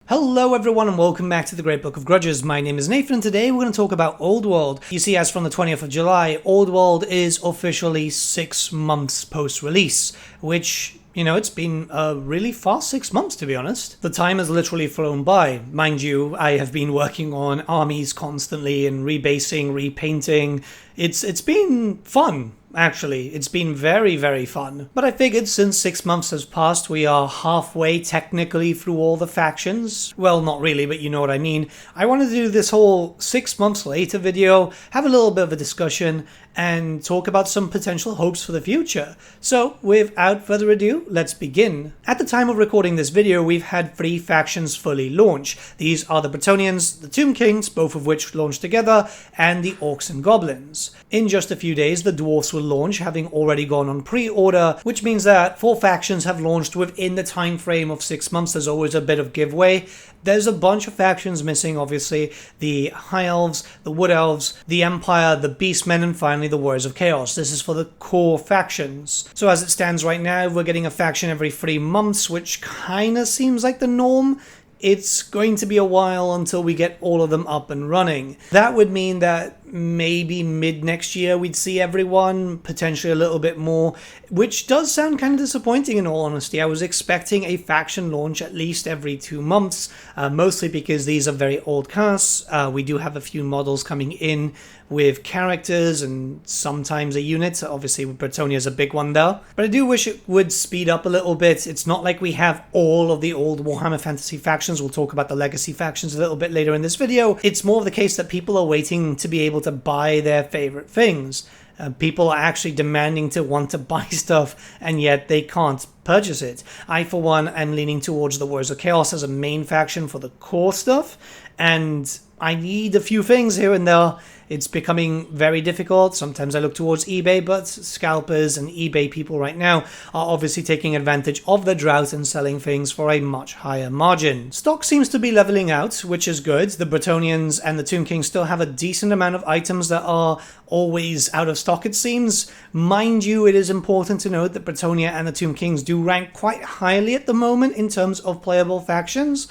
Hello everyone and welcome back to the Great Book of Grudges. My name is Nathan and today we're going to talk about Old World. You see, as from the 20th of July, Old World is officially 6 months post-release, which, it's been a really fast 6 months, to be honest. The time has literally flown by. Mind you, I have been working on armies constantly and rebasing, repainting. It's been fun. Actually, it's been very, very fun. But I figured since 6 months has passed, we are halfway technically through all the factions. Well, not really, but you know what I mean. I wanted to do this whole 6 months later video, have a little bit of a discussion, and talk about some potential hopes for the future. So, without further ado, let's begin. At the time of recording this video, we've had 3 factions fully launch. These are the Bretonnians, the Tomb Kings, both of which launched together, and the Orcs and Goblins. In just a few days, the Dwarfs will launch, having already gone on pre-order, which means that 4 factions have launched within the time frame of 6 months. There's always a bit of giveaway. There's a bunch of factions missing, obviously. The High Elves, the Wood Elves, the Empire, the Beastmen, and finally the Warriors of Chaos. This is for the core factions. So as it stands right now, we're getting a faction every 3 months, which kinda seems like the norm. It's going to be a while until we get all of them up and running. That would mean that maybe mid next year we'd see everyone, potentially a little bit more, which does sound kind of disappointing in all honesty. I was expecting a faction launch at least every 2 months, mostly because these are very old casts. We do have a few models coming in with characters and sometimes a unit. Obviously Bretonnia is a big one there, but I do wish it would speed up a little bit. It's not like we have all of the old Warhammer Fantasy factions. We'll talk about the legacy factions a little bit later in this video. It's more of the case that people are waiting to be able to buy their favorite things. People are actually demanding to want to buy stuff, and yet they can't purchase it. I, for one, am leaning towards the Warriors of Chaos as a main faction for the core stuff, and I need a few things here and there. It's becoming very difficult. Sometimes I look towards eBay, but scalpers and eBay people right now are obviously taking advantage of the drought and selling things for a much higher margin. Stock seems to be leveling out, which is good. The Bretonnians and the Tomb Kings still have a decent amount of items that are always out of stock, it seems. Mind you, it is important to note that Bretonnia and the Tomb Kings do rank quite highly at the moment in terms of playable factions.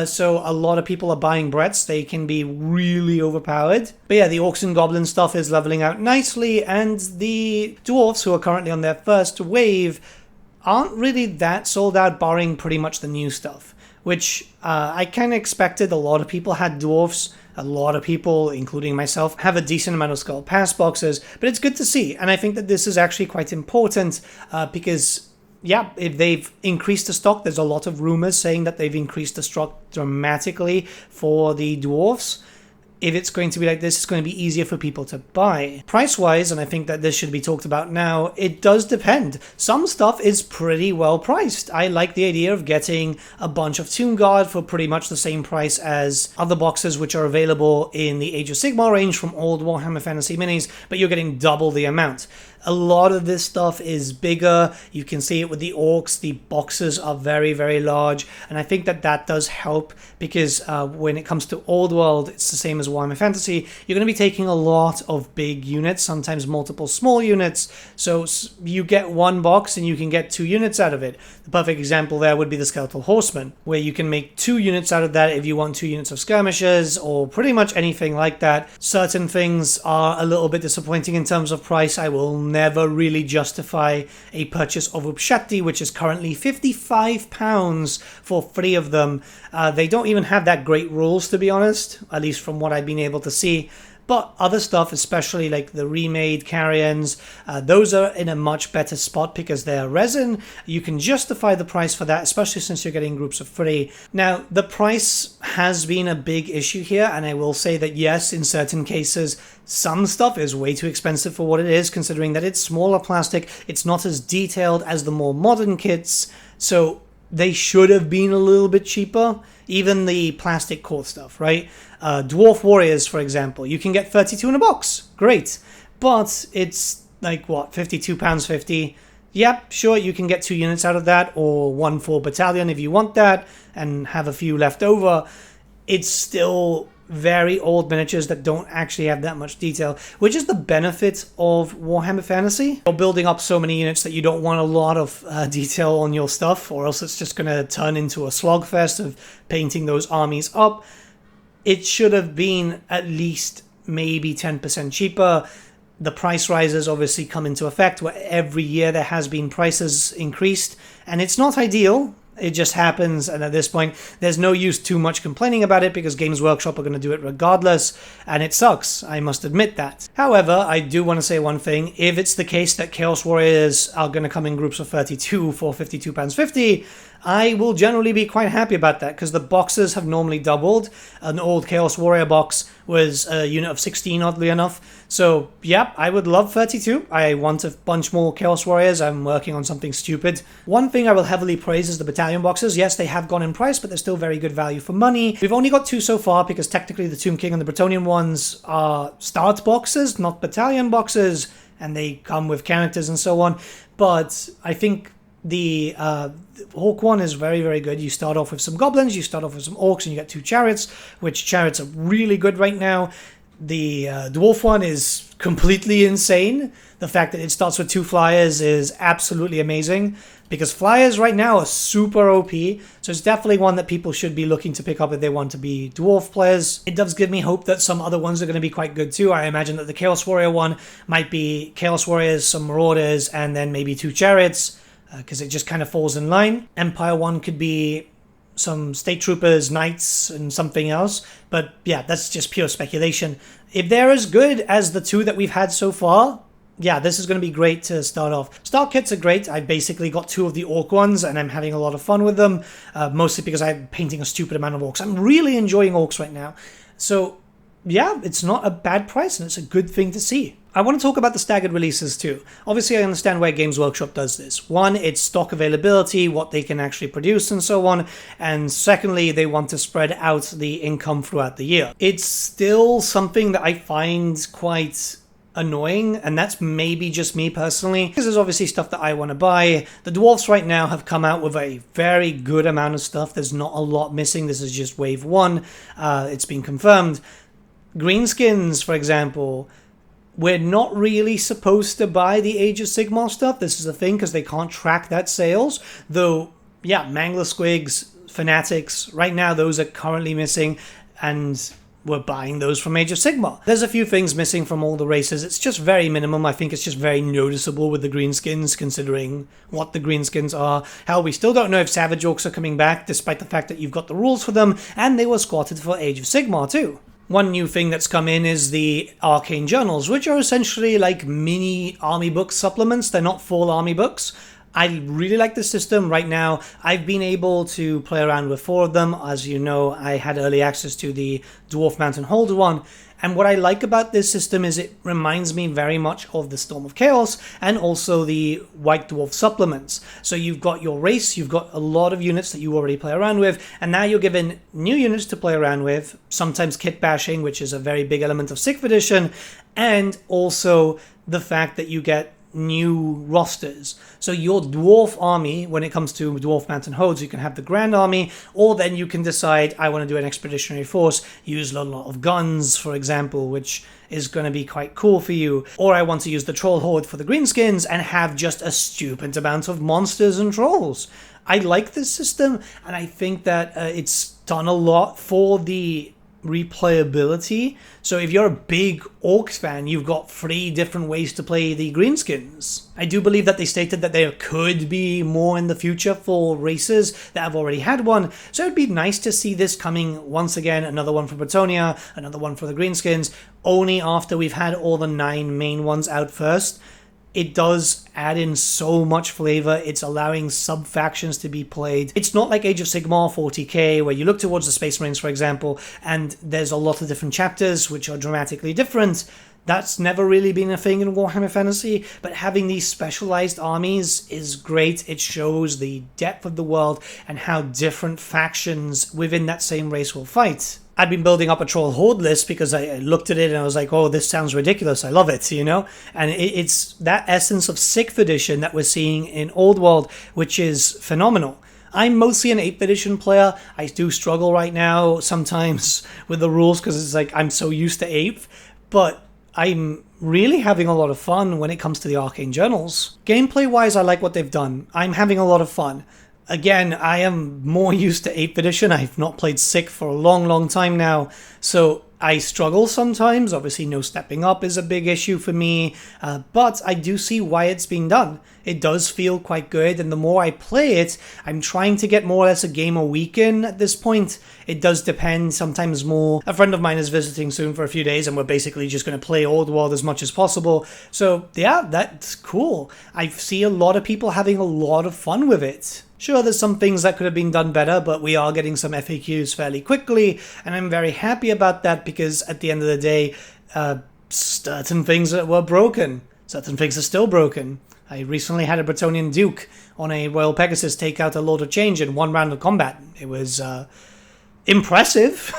So a lot of people are buying Bertsche. They can be really overpowered. But yeah, the Orcs and Goblin stuff is leveling out nicely, and the Dwarfs, who are currently on their first wave, aren't really that sold out, barring pretty much the new stuff, which I kind of expected. A lot of people had Dwarfs. A lot of people, including myself, have a decent amount of Skull Pass boxes, but it's good to see, and I think that this is actually quite important because, yeah, if they've increased the stock, there's a lot of rumors saying that they've increased the stock dramatically for the Dwarfs. If it's going to be like this, it's going to be easier for people to buy. Price-wise, and I think that this should be talked about now, it does depend. Some stuff is pretty well priced. I like the idea of getting a bunch of Tomb Guard for pretty much the same price as other boxes which are available in the Age of Sigmar range from old Warhammer Fantasy Minis, but you're getting double the amount. A lot of this stuff is bigger. You can see it with the Orcs. The boxes are very, very large. And I think that that does help because when it comes to Old World, it's the same as Warhammer Fantasy. You're going to be taking a lot of big units, sometimes multiple small units. So you get one box and you can get 2 units out of it. The perfect example there would be the Skeletal Horseman, where you can make 2 units out of that if you want 2 units of skirmishers or pretty much anything like that. Certain things are a little bit disappointing in terms of price. I will never really justify a purchase of Upshatti, which is currently £55 for 3 of them. They don't even have that great rules, to be honest, at least from what I've been able to see. But other stuff, especially like the remade carrions, those are in a much better spot because they're resin. You can justify the price for that, especially since you're getting groups of 3. Now, the price has been a big issue here, and I will say that yes, in certain cases, some stuff is way too expensive for what it is, considering that it's smaller plastic, it's not as detailed as the more modern kits, so they should have been a little bit cheaper. Even the plastic core stuff, right? Dwarf Warriors, for example, you can get 32 in a box. Great. But it's like, what, £52.50? Yep, sure, you can get 2 units out of that, or 1 for battalion if you want that, and have a few left over. It's still very old miniatures that don't actually have that much detail, which is the benefit of Warhammer Fantasy. You're building up so many units that you don't want a lot of detail on your stuff, or else it's just going to turn into a slogfest of painting those armies up. It should have been at least maybe 10% cheaper. The price rises obviously come into effect, where every year there has been prices increased, and it's not ideal. It just happens, and at this point, there's no use too much complaining about it because Games Workshop are going to do it regardless, and it sucks, I must admit that. However, I do want to say one thing. If it's the case that Chaos Warriors are going to come in groups of 32 for £52.50, I will generally be quite happy about that, because the boxes have normally doubled. An old Chaos Warrior box was a unit of 16, oddly enough. So, yeah, I would love 32. I want a bunch more Chaos Warriors. I'm working on something stupid. One thing I will heavily praise is the battalion boxes. Yes, they have gone in price, but they're still very good value for money. We've only got 2 so far, because technically the Tomb King and the Bretonnian ones are start boxes, not battalion boxes, and they come with characters and so on. But I think the Hawk one is very, very good. You start off with some goblins, you start off with some orcs, and you get 2 chariots, which chariots are really good right now. The dwarf one is completely insane. The fact that it starts with 2 flyers is absolutely amazing, because flyers right now are super OP, so it's definitely one that people should be looking to pick up if they want to be dwarf players. It does give me hope that some other ones are going to be quite good too. I imagine that the Chaos Warrior one might be Chaos Warriors, some Marauders, and then maybe 2 chariots, because it just kind of falls in line. Empire one could be some State Troopers, Knights, and something else. But yeah, that's just pure speculation. If they're as good as the 2 that we've had so far, yeah, this is going to be great to start off. Start kits are great. I basically got 2 of the Orc ones, and I'm having a lot of fun with them, mostly because I'm painting a stupid amount of Orcs. I'm really enjoying Orcs right now. So yeah, it's not a bad price, and it's a good thing to see. I want to talk about the staggered releases too. Obviously, I understand why Games Workshop does this. One, it's stock availability, what they can actually produce and so on. And secondly, they want to spread out the income throughout the year. It's still something that I find quite annoying, and that's maybe just me personally, because there's obviously stuff that I want to buy. The Dwarfs right now have come out with a very good amount of stuff. There's not a lot missing. This is just wave 1. It's been confirmed. Greenskins, for example, we're not really supposed to buy the Age of Sigmar stuff. This is a thing because they can't track that sales. Though, yeah, Mangler Squigs, Fanatics, right now those are currently missing, and we're buying those from Age of Sigmar. There's a few things missing from all the races. It's just very minimum. I think it's just very noticeable with the Greenskins, considering what the Greenskins are. Hell, we still don't know if Savage Orcs are coming back, despite the fact that you've got the rules for them, and they were squatted for Age of Sigmar too. One new thing that's come in is the Arcane Journals, which are essentially like mini army book supplements. They're not full army books. I really like the system right now. I've been able to play around with 4 of them. As you know, I had early access to the Dwarf Mountain Holder one. And what I like about this system is it reminds me very much of the Storm of Chaos and also the White Dwarf supplements. So you've got your race, you've got a lot of units that you already play around with, and now you're given new units to play around with, sometimes kit bashing, which is a very big element of 6th edition, and also the fact that you get new rosters. So your dwarf army, when it comes to Dwarf Mountain Hodes, you can have the Grand Army, or then you can decide, I want to do an expeditionary force, use a lot of guns, for example, which is going to be quite cool for you. Or I want to use the Troll Horde for the Greenskins and have just a stupid amount of monsters and trolls. I like this system, and I think that it's done a lot for the replayability. So if you're a big Orcs fan, you've got 3 different ways to play the Greenskins. I do believe that they stated that there could be more in the future for races that have already had one, so it'd be nice to see this coming once again, another one for Bretonnia, another one for the Greenskins, only after we've had all the 9 main ones out first. It does add in so much flavor. It's allowing sub-factions to be played. It's not like Age of Sigmar 40k, where you look towards the Space Marines, for example, and there's a lot of different chapters which are dramatically different. That's never really been a thing in Warhammer Fantasy, but having these specialized armies is great. It shows the depth of the world and how different factions within that same race will fight. I'd been building up a Troll Horde list because I looked at it and I was like, oh, this sounds ridiculous. I love it, you know? And it's that essence of 6th edition that we're seeing in Old World, which is phenomenal. I'm mostly an 8th edition player. I do struggle right now sometimes with the rules because it's like I'm so used to 8th, but I'm really having a lot of fun when it comes to the Arcane journals. Gameplay-wise, I like what they've done. I'm having a lot of fun. Again, I am more used to 8th edition. I've not played Sick for a long, long time now, so I struggle sometimes. Obviously, no stepping up is a big issue for me, but I do see why it's being done. It does feel quite good, and the more I play it, I'm trying to get more or less a game a week in at this point. It does depend, sometimes more. A friend of mine is visiting soon for a few days, and we're basically just going to play Old World as much as possible. So yeah, that's cool. I see a lot of people having a lot of fun with it. Sure, there's some things that could have been done better, but we are getting some FAQs fairly quickly, and I'm very happy about that because at the end of the day, certain things were broken. Certain things are still broken. I recently had a Bretonnian Duke on a Royal Pegasus take out a Lord of Change in one round of combat. It was impressive,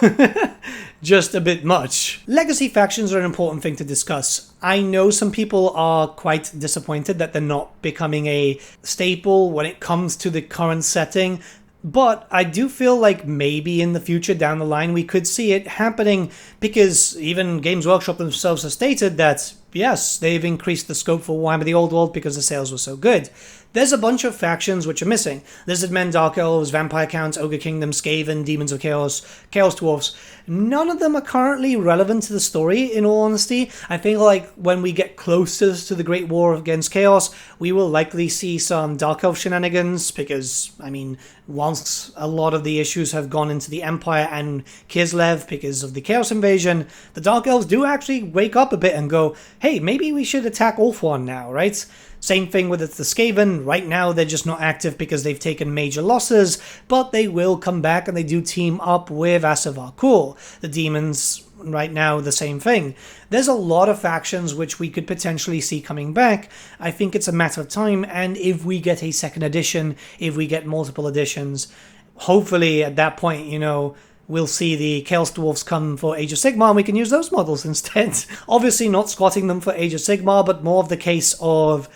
just a bit much. Legacy factions are an important thing to discuss. I know some people are quite disappointed that they're not becoming a staple when it comes to the current setting, but I do feel like maybe in the future down the line we could see it happening because even Games Workshop themselves have stated that yes, they've increased the scope for Warhammer the Old World because the sales were so good. There's a bunch of factions which are missing. Lizardmen, Dark Elves, Vampire Counts, Ogre Kingdom, Skaven, Demons of Chaos, Chaos Dwarfs. None of them are currently relevant to the story, in all honesty. I think like when we get closer to the Great War against Chaos, we will likely see some Dark Elf shenanigans because, I mean, once a lot of the issues have gone into the Empire and Kislev because of the Chaos invasion, the Dark Elves do actually wake up a bit and go, hey, maybe we should attack Ulthuan now, right? Same thing with the Skaven. Right now, they're just not active because they've taken major losses, but they will come back and they do team up with Asavar Kul. The Demons, right now, the same thing. There's a lot of factions which we could potentially see coming back. I think it's a matter of time, and if we get a second edition, if we get multiple editions, hopefully at that point, you know, we'll see the Chaos Dwarfs come for Age of Sigmar and we can use those models instead. Obviously not squatting them for Age of Sigmar, but more of the case of,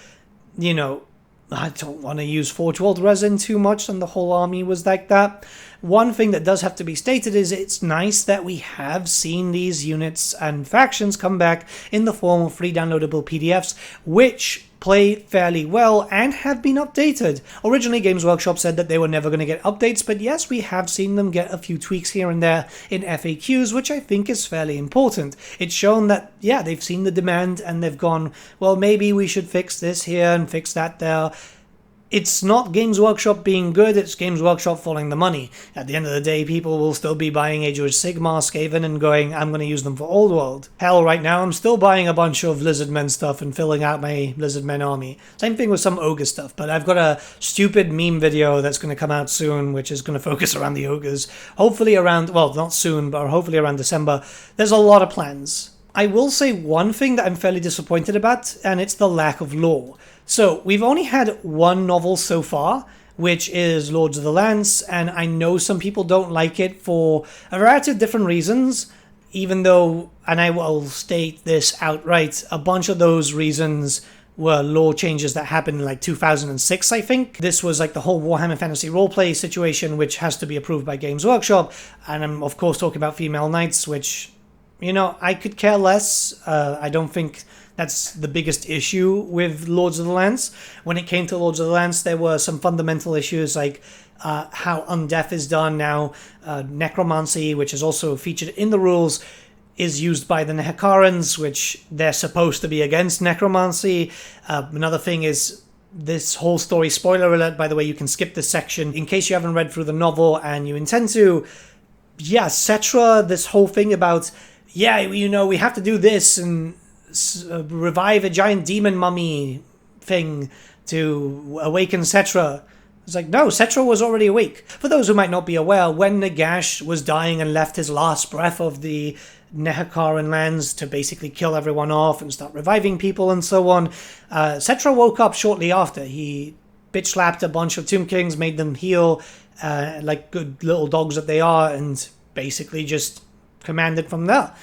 you know, I don't want to use Forge World resin too much and the whole army was like that. One thing that does have to be stated is it's nice that we have seen these units and factions come back in the form of free downloadable PDFs, which play fairly well and have been updated. Originally, Games Workshop said that they were never going to get updates, but yes, we have seen them get a few tweaks here and there in FAQs, which I think is fairly important. It's shown that, yeah, they've seen the demand and they've gone, well, maybe we should fix this here and fix that there. It's not Games Workshop being good, it's Games Workshop following the money. At the end of the day, people will still be buying Age of Sigmar, Skaven, and going, I'm going to use them for Old World. Hell, right now I'm still buying a bunch of Lizardmen stuff and filling out my Lizardmen army. Same thing with some Ogre stuff, but I've got a stupid meme video that's going to come out soon, which is going to focus around the Ogres. Hopefully around, well, not soon, but hopefully around December. There's a lot of plans. I will say one thing that I'm fairly disappointed about, and it's the lack of lore. So, we've only had one novel so far, which is Lords of the Lance, and I know some people don't like it for a variety of different reasons, even though, and I will state this outright, a bunch of those reasons were lore changes that happened in like 2006, I think. This was like the whole Warhammer Fantasy Roleplay situation, which has to be approved by Games Workshop, and I'm of course talking about female knights, which, you know, I could care less. I don't think that's the biggest issue with Lords of the Lance. When it came to Lords of the Lance, there were some fundamental issues like how undeath is done now. Necromancy, which is also featured in the rules, is used by the Nehekarans, which they're supposed to be against necromancy. Another thing is this whole story, spoiler alert, by the way, you can skip this section in case you haven't read through the novel and you intend to. Yeah, Cetra, this whole thing about, yeah, you know, we have to do this and revive a giant demon mummy thing to awaken Cetra. It's like, no, Cetra was already awake. For those who might not be aware, when Nagash was dying and left his last breath of the Nehekaran lands to basically kill everyone off and start reviving people and so on, Cetra woke up shortly after. He bitch-slapped a bunch of Tomb Kings, made them heal like good little dogs that they are, and basically just commanded from there.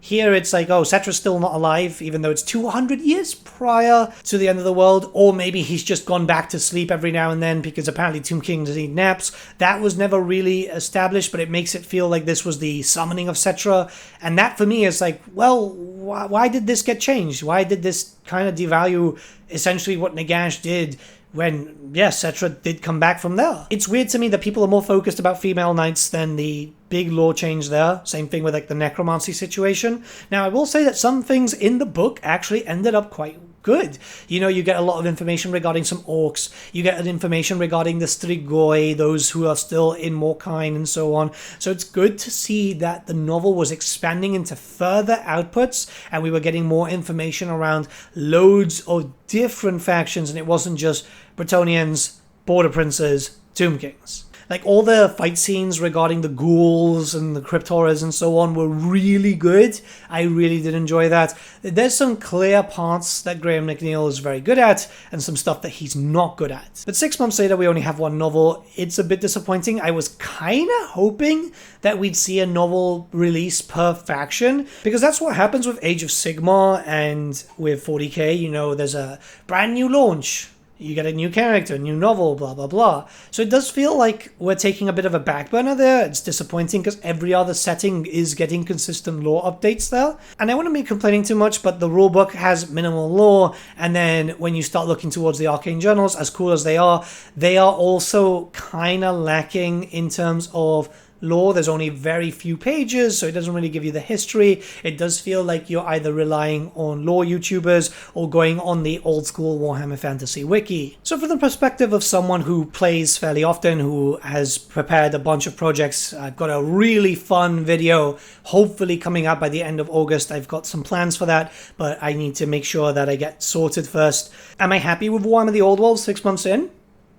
Here it's like, oh, Cetra's still not alive, even though it's 200 years prior to the end of the world, or maybe he's just gone back to sleep every now and then because apparently Tomb Kings need naps. That was never really established, but it makes it feel like this was the summoning of Cetra, and that for me is like, well, why did this get changed? Why did this kind of devalue essentially what Nagash did when, yes, Cetra did come back from there? It's weird to me that people are more focused about female knights than the big lore change there. Same thing with like the necromancy situation. Now, I will say that some things in the book actually ended up quite good. You know, you get a lot of information regarding some orcs. You get information regarding the Strigoi, those who are still in Monkeyman and so on. So it's good to see that the novel was expanding into further outputs and we were getting more information around loads of different factions, and it wasn't just Bretonnians, Border Princes, Tomb Kings. Like, all the fight scenes regarding the ghouls and the crypt horrors and so on were really good. I really did enjoy that. There's some clear parts that Graham McNeill is very good at, and some stuff that he's not good at. But 6 months later, we only have one novel. It's a bit disappointing. I was kind of hoping that we'd see a novel release per faction, because that's what happens with Age of Sigmar and with 40k. You know, there's a brand new launch. You get a new character, a new novel, blah, blah, blah. So it does feel like we're taking a bit of a back burner there. It's disappointing because every other setting is getting consistent lore updates there. And I wouldn't be complaining too much, but the rulebook has minimal lore. And then when you start looking towards the Arcane journals, as cool as they are also kind of lacking in terms of lore. There's only very few pages, so it doesn't really give you the history. It does feel like you're either relying on lore YouTubers or going on the old school Warhammer Fantasy wiki. So from the perspective of someone who plays fairly often, who has prepared a bunch of projects, I've got a really fun video hopefully coming out by the end of August. I've got some plans for that, but I need to make sure that I get sorted first. Am I happy with Warhammer the Old World 6 months in?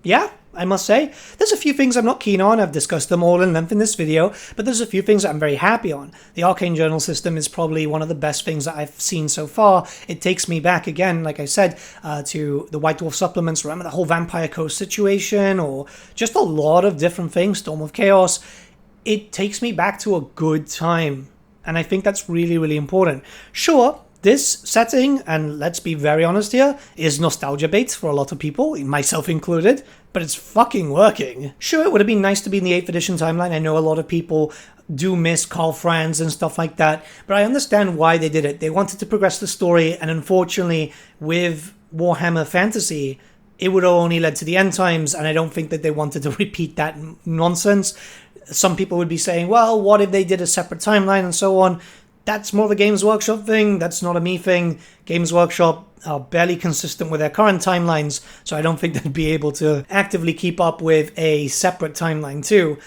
Yeah, I must say. There's a few things I'm not keen on. I've discussed them all in length in this video, but there's a few things that I'm very happy on. The Arcane Journal system is probably one of the best things that I've seen so far. It takes me back again, like I said, to the White Dwarf supplements. Remember the whole Vampire Coast situation, or just a lot of different things, Storm of Chaos. It takes me back to a good time, and I think that's really, really important. Sure, this setting, and let's be very honest here, is nostalgia bait for a lot of people, myself included, but it's fucking working. Sure, it would have been nice to be in the 8th edition timeline. I know a lot of people do miss Karl Franz and stuff like that, but I understand why they did it. They wanted to progress the story, and unfortunately, with Warhammer Fantasy, it would have only led to the end times, and I don't think that they wanted to repeat that nonsense. Some people would be saying, well, what if they did a separate timeline and so on? That's more of a Games Workshop thing. That's not a me thing. Games Workshop are barely consistent with their current timelines, so I don't think they'd be able to actively keep up with a separate timeline too.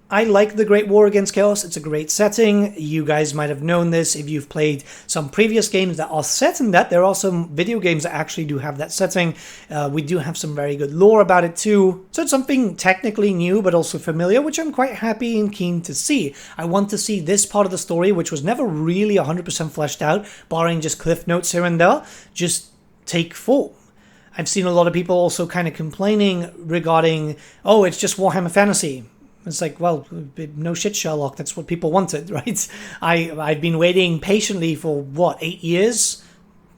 I like the Great War Against Chaos. It's a great setting. You guys might have known this if you've played some previous games that are set in that. There are some video games that actually do have that setting. We do have some very good lore about it too. So it's something technically new but also familiar, which I'm quite happy and keen to see. I want to see this part of the story, which was never really 100% fleshed out, barring just cliff notes here and there, just take form. I've seen a lot of people also kind of complaining regarding, oh, it's just Warhammer Fantasy. It's like, well, no shit, Sherlock. That's what people wanted, right? I've been waiting patiently for, what, 8 years?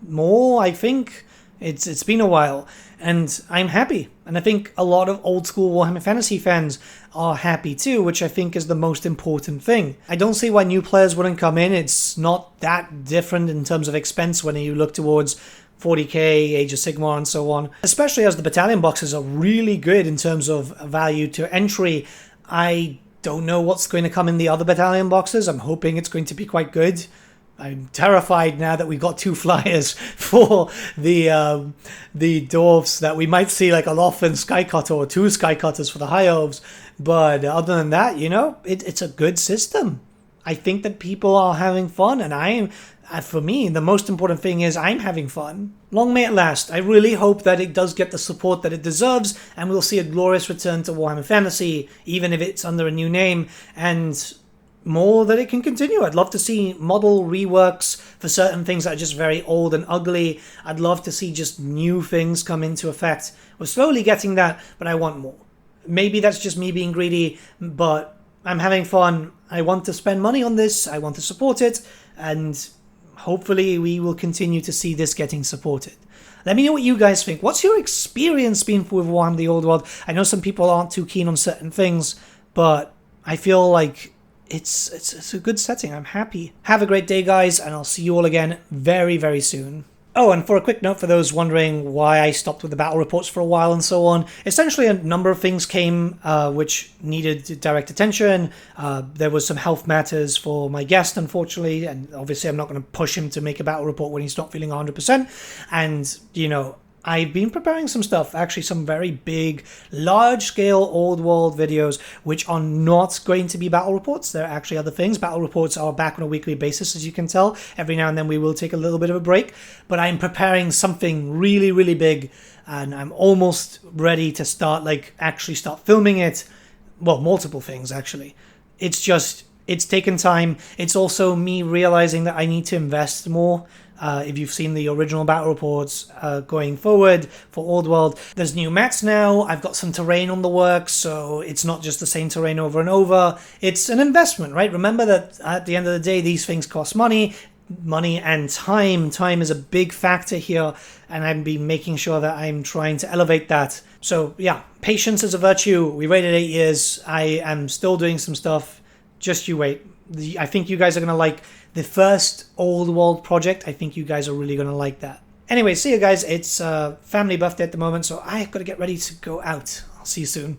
More, I think? It's been a while. And I'm happy. And I think a lot of old school Warhammer Fantasy fans are happy too, which I think is the most important thing. I don't see why new players wouldn't come in. It's not that different in terms of expense when you look towards 40k, Age of Sigmar, and so on. Especially as the battalion boxes are really good in terms of value to entry. I don't know what's going to come in the other battalion boxes. I'm hoping it's going to be quite good. I'm terrified now that we got 2 flyers for the dwarves, that we might see like a Loth Skycutter or 2 Skycutters for the High Elves. But other than that, you know, it's a good system. I think that people are having fun, and for me, the most important thing is I'm having fun. Long may it last. I really hope that it does get the support that it deserves, and we'll see a glorious return to Warhammer Fantasy, even if it's under a new name, and more that it can continue. I'd love to see model reworks for certain things that are just very old and ugly. I'd love to see just new things come into effect. We're slowly getting that, but I want more. Maybe that's just me being greedy, but I'm having fun. I want to spend money on this. I want to support it, and hopefully we will continue to see this getting supported. Let me know what you guys think. What's your experience been with Warhammer the Old World? I know some people aren't too keen on certain things, but I feel like it's a good setting. I'm happy. Have a great day, guys, and I'll see you all again very, very soon. Oh, and for a quick note for those wondering why I stopped with the battle reports for a while and so on, essentially a number of things came which needed direct attention. There was some health matters for my guest, unfortunately, and obviously I'm not going to push him to make a battle report when he's not feeling 100%. And, you know, I've been preparing some stuff, actually some very big, large-scale old world videos, which are not going to be battle reports. They're actually other things. Battle reports are back on a weekly basis, as you can tell. Every now and then we will take a little bit of a break, but I'm preparing something really, really big, and I'm almost ready to start, like, actually start filming it. Well, multiple things, actually. It's just, it's taken time. It's also me realizing that I need to invest more. If you've seen the original battle reports going forward for Old World, there's new mats now. I've got some terrain on the works, so it's not just the same terrain over and over. It's an investment, right? Remember that at the end of the day, these things cost money and time. Time is a big factor here, and I've been making sure that I'm trying to elevate that. So yeah, patience is a virtue. We waited 8 years. I am still doing some stuff. Just you wait. I think you guys are going to like the first Old World project. I think you guys are really going to like that. Anyway, see you guys. It's family birthday at the moment, so I've got to get ready to go out. I'll see you soon.